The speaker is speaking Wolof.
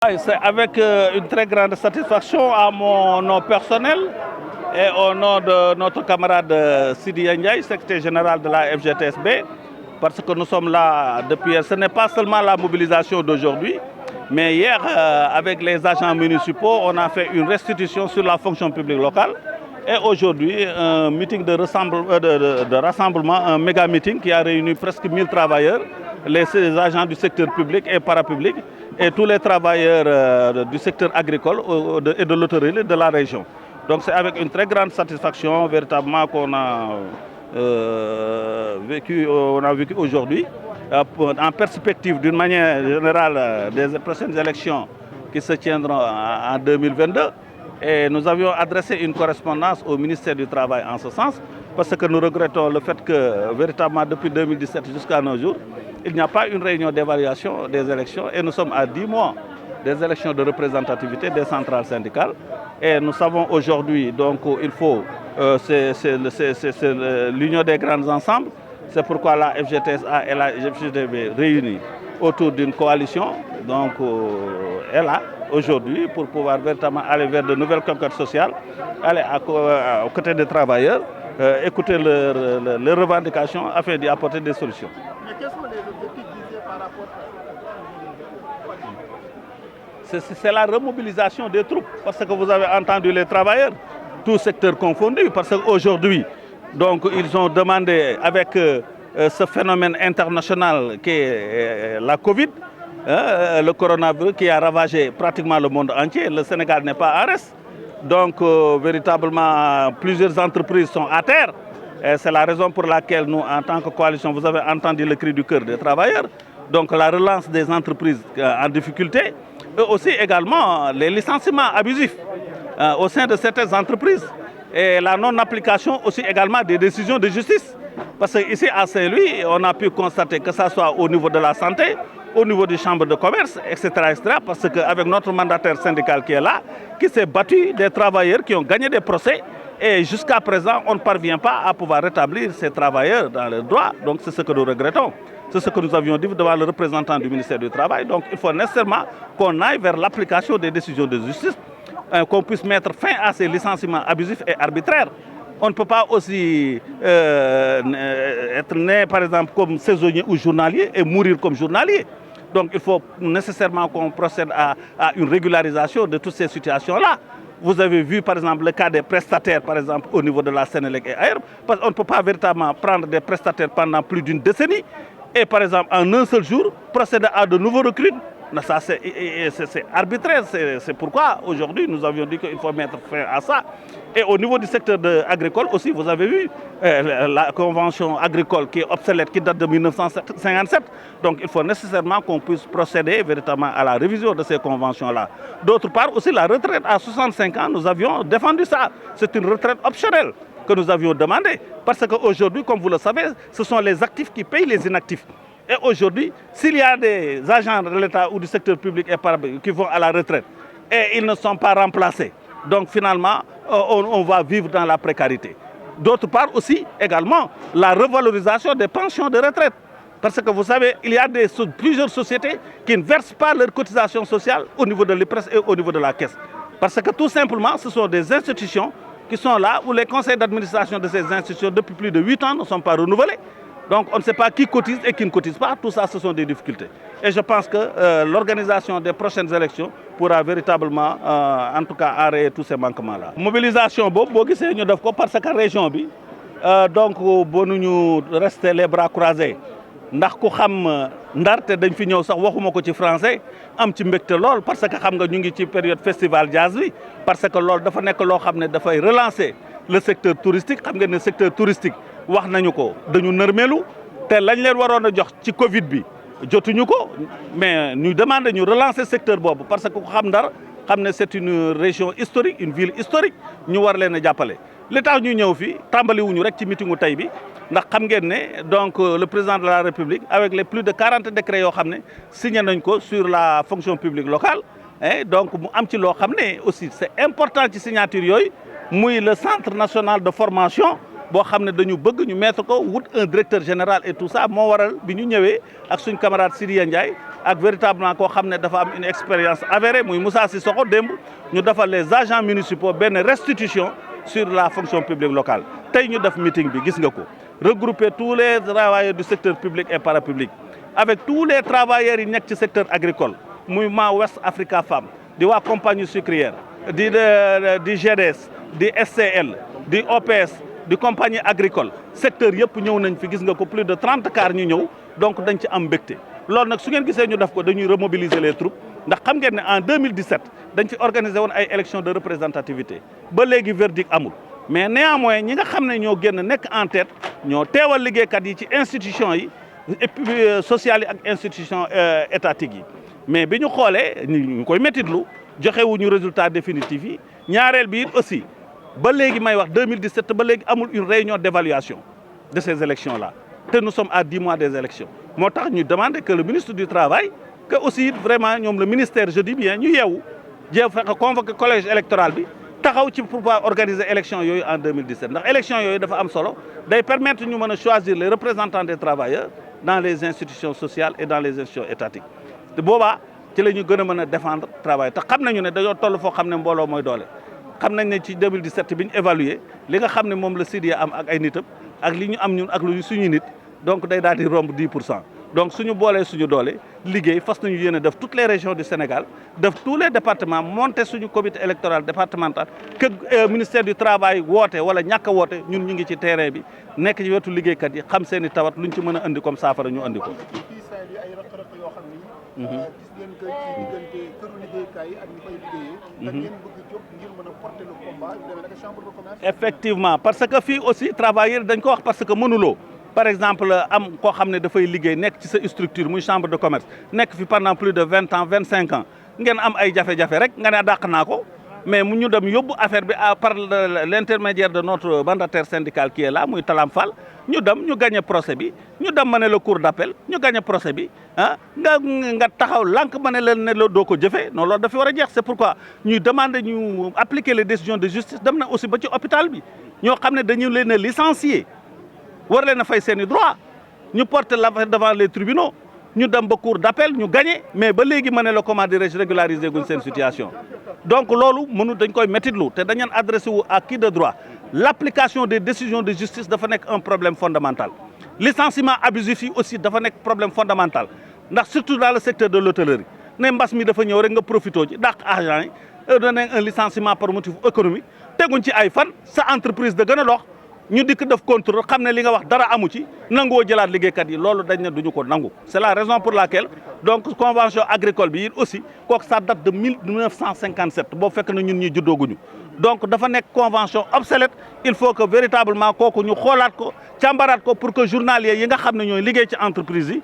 C'est avec une très grande satisfaction à mon nom personnel et au nom de notre camarade Sidi Ndiaye, secrétaire général de la FGTSB, parce que nous sommes là depuis. Ce n'est pas seulement la mobilisation d'aujourd'hui, mais hier, avec les agents municipaux, on a fait une restitution sur la fonction publique locale. Et aujourd'hui, un meeting de rassemblement, un méga meeting qui a réuni presque 1000 travailleurs, les agents du secteur public et parapublic, et tous les travailleurs du secteur agricole et de l'hôtellerie de la région. Donc c'est avec une très grande satisfaction véritablement qu'on a vécu aujourd'hui, en perspective d'une manière générale des prochaines élections qui se tiendront en 2022. Et nous avions adressé une correspondance au ministère du Travail en ce sens, parce que nous regrettons le fait que véritablement depuis 2017 jusqu'à nos jours, il n'y a pas une réunion d'évaluation des élections et nous sommes à 10 mois des élections de représentativité des centrales syndicales. Et nous savons aujourd'hui, donc il faut, c'est l'union des grands ensembles. C'est pourquoi la FGTSA et la FGTB réunies autour d'une coalition, donc est là aujourd'hui pour pouvoir véritablement aller vers de nouvelles conquêtes sociales, aller aux côtés des travailleurs, écouter leurs revendications afin d'y apporter des solutions. Mais quels sont les objectifs visés par rapport à... C'est la remobilisation des troupes, parce que vous avez entendu les travailleurs, tout secteur confondu, parce qu'aujourd'hui, donc ils ont demandé avec ce phénomène international qui est la Covid, le coronavirus qui a ravagé pratiquement le monde entier. Le Sénégal n'est pas en reste. Donc, véritablement, plusieurs entreprises sont à terre. C'est la raison pour laquelle nous, en tant que coalition, vous avez entendu le cri du cœur des travailleurs. Donc, la relance des entreprises en difficulté. Et aussi également les licenciements abusifs au sein de certaines entreprises. Et la non-application aussi également des décisions de justice. Parce qu'ici à Saint-Louis, on a pu constater que ce soit au niveau de la santé, au niveau des chambres de commerce, etc. parce qu'avec notre mandataire syndical qui est là, qui s'est battu, des travailleurs qui ont gagné des procès, et jusqu'à présent, on ne parvient pas à pouvoir rétablir ces travailleurs dans leurs droits. Donc c'est ce que nous regrettons. C'est ce que nous avions dit devant le représentant du ministère du Travail. Donc il faut nécessairement qu'on aille vers l'application des décisions de justice, qu'on puisse mettre fin à ces licenciements abusifs et arbitraires. On ne peut pas aussi être né, par exemple, comme saisonnier ou journalier et mourir comme journalier. Donc il faut nécessairement qu'on procède à une régularisation de toutes ces situations-là. Vous avez vu, par exemple, le cas des prestataires, par exemple, au niveau de la Sénélec et ailleurs, parce qu'on ne peut pas véritablement prendre des prestataires pendant plus d'une décennie et, par exemple, en un seul jour, procéder à de nouveaux recrues. Ça, c'est arbitraire. C'est pourquoi, aujourd'hui, nous avions dit qu'il faut mettre fin à ça. Et au niveau du secteur agricole aussi, vous avez vu la convention agricole qui est obsolète, qui date de 1957. Donc, il faut nécessairement qu'on puisse procéder véritablement à la révision de ces conventions-là. D'autre part, aussi, la retraite à 65 ans, nous avions défendu ça. C'est une retraite optionnelle que nous avions demandé. Parce qu'aujourd'hui, comme vous le savez, ce sont les actifs qui payent les inactifs. Et aujourd'hui, s'il y a des agents de l'État ou du secteur public et parapublic qui vont à la retraite et ils ne sont pas remplacés, donc finalement, on va vivre dans la précarité. D'autre part aussi, également, la revalorisation des pensions de retraite. Parce que vous savez, il y a plusieurs sociétés qui ne versent pas leurs cotisations sociales au niveau de l'IPRES et au niveau de la caisse. Parce que tout simplement, ce sont des institutions qui sont là où les conseils d'administration de ces institutions depuis plus de 8 ans ne sont pas renouvelés. Donc on ne sait pas qui cotise et qui ne cotise pas. Tout ça, ce sont des difficultés. Et je pense que l'organisation des prochaines élections pourra véritablement, en tout cas, arrêter tous ces manquements-là. Mobilisation, parce que la région, donc, nous rester les bras croisés. ndax ku xam Ndar te dañ fi ñëw sax waxuma ko ci français am ci mbégte lool parce que xam nga ñu ngi ci période festival jazz bi parce que lool dafa nekk loo xam ne dafay relancer le secteur touristique xam nga ne secteur touristique wax nañu ko dañu nërmeelu te lañ leen waroon a jox ci Covid bi jotuñu ko mais ñu demandé ñu relancer secteur boobu parce que ku xam Ndar xam ne c'est une région historique une ville historique ñu war leen a jàppale. li tax ñu ñëw fii tàmbali wuñu rek ci meetingu tey bi ndax xam ngeen ne donc le président de la République avec les plus de 40 décrets yoo xam ne signé nañ ko sur la fonction publique locale et donc mu am ci loo xam ne aussi c'est important ci signature yooyu muy le centre national de formation boo xam ne dañu bëgg ñu mettre ko wut un directeur général et tout ça moo waral bi ñu ñëwee ak suñ camarade Sidya Ndiaye ak véritablement koo xam ne dafa am une expérience avérée muy Moussa Sissoko démb ñu defal les agents municipaux benn restitution sur la fonction publique locale tey ñu def meeting bi gis nga ko regrouper tous les travailleurs du secteur public et parapublic avec tous les travailleurs yi nekk ci secteur agricole muy ma West Africa Femme di waa compagnie sucrière di GDS di SCL di OPS di compagnie agricole secteur yëpp ñëw nañ fi gis nga ko plus de 30 cars ñu ñëw donc dañ ci am mbégte loolu nag su ngeen gisee ñu def ko dañuy remobiliser les troupes ndax xam ngeen ne en 2017 dañ fi organiser woon ay élections de représentativité ba léegi verdict amul mais néanmoins ñi nga xam ne ñoo génn nekk en tête ñoo teewal liggéeykat yi ci institutions yi et puis sociales yi ak institutions étatiques yi mais bi ñu xoolee ñu koy méttitlu joxe wuñu résultat définitif yi ñaareel bi it aussi ba léegi may wax 2017 ba léegi amul une réunion d'évaluation de ces élections là te nous sommes à 10 mois des élections moo tax ñu demander que le ministre du travail que aussi vraiment ñoom le ministère je dis bien ñu yeewu jéem fexe convoquer collège électoral bi taxaw ci pour pouvoir organiser élection yooyu en 2017 ndax élection yooyu dafa am solo day permettre ñu mën a choisir les représentants des travailleurs dans les institutions sociales et dans les institutions étatiques te boobaa ci la ñu gën a mën a défendre travail te xam nañu ne dañoo toll foo xam ne mbooloo mooy doole xam nañ ne ci 2017 bi ñu évalué li nga xam ne moom la Sidia am ak ay nitam ak li ñu am ñun ak lu suñu nit donc day daal di romb 10% donc suñu boolee suñu doole liggéey fas nañu yéene def toutes les régions du Sénégal def tous les départements monter suñu comité électoral départemental que ministère du travail woote wala ñàkk a woote ñun ñu ngi ci terrain bi nekk ci wetu liggéeykat yi xam seen i tawat luñ ci mën a andi comme saafara ñu andi ko. gis ngeen que ci diggante këru liggéeykaay yi ak ñi fay liggéeyee. da ngeen bëgg jóg ngir mën a porter le combat yu demee nag chambre de commerce. effectivement parce que fii aussi travailleurs dañ ko wax parce que mënuloo par exemple am koo xam ne dafay liggéey nekk ci sa structure muy chambre de commerce nekk fi pendant plus de 20 ans 25 ans ngeen am ay jafe-jafe rek nga ne dàq naa ko mais mu ñu dem yóbbu affaire bi par l'intermédiaire de notre mandataire syndical qui est là muy Talam Fall ñu dem ñu gagné procès bi ñu dem ma ne la cour d'appel ñu gagné procès bi ah nga taxaw lànk ma ne leen ne la doo ko jëfee non loolu dafa war a jeex c'est pourquoi ñuy demander ñu appliquer les décisions de justice dem na aussi ba ci hôpital bi ñoo xam ne dañu leen a licencier war leen a fay seen i droit ñu porter l'affaire devant les tribunaux ñu dem ba cour d'appel ñu gagné mais ba léegi ma ne la comment dirais-je régulariser guñ seen situation donc loolu mënu dañ koy méttitlu te dañu adressé wu à qui de droit l'application des décisions de justice dafa nekk un problème fondamental licenciement abusif yi aussi dafa nekk problème fondamental ndax surtout dans le secteur de l'hôtellerie ne mbas mi dafa ñëw rek nga profité ci dàq agent yi donné un licenciement par motif économique teguñ ci ay fan sa entreprise da gën a dox ñu dikk def contrôle xam ne li nga wax dara amu ci nangoo jëlaat liggéeykat yi loolu dañ ne duñu ko nangu c'est la raison pour laquelle donc convention agricole bi it aussi kooku ça date de 1957 boo fekk na ñun ñi juddooguñu donc dafa nekk convention obsolète il faut que véritablement kooku ñu xoolaat ko càmbaraat ko pour que journaliers yi nga xam ne ñooy liggéey ci entreprise yi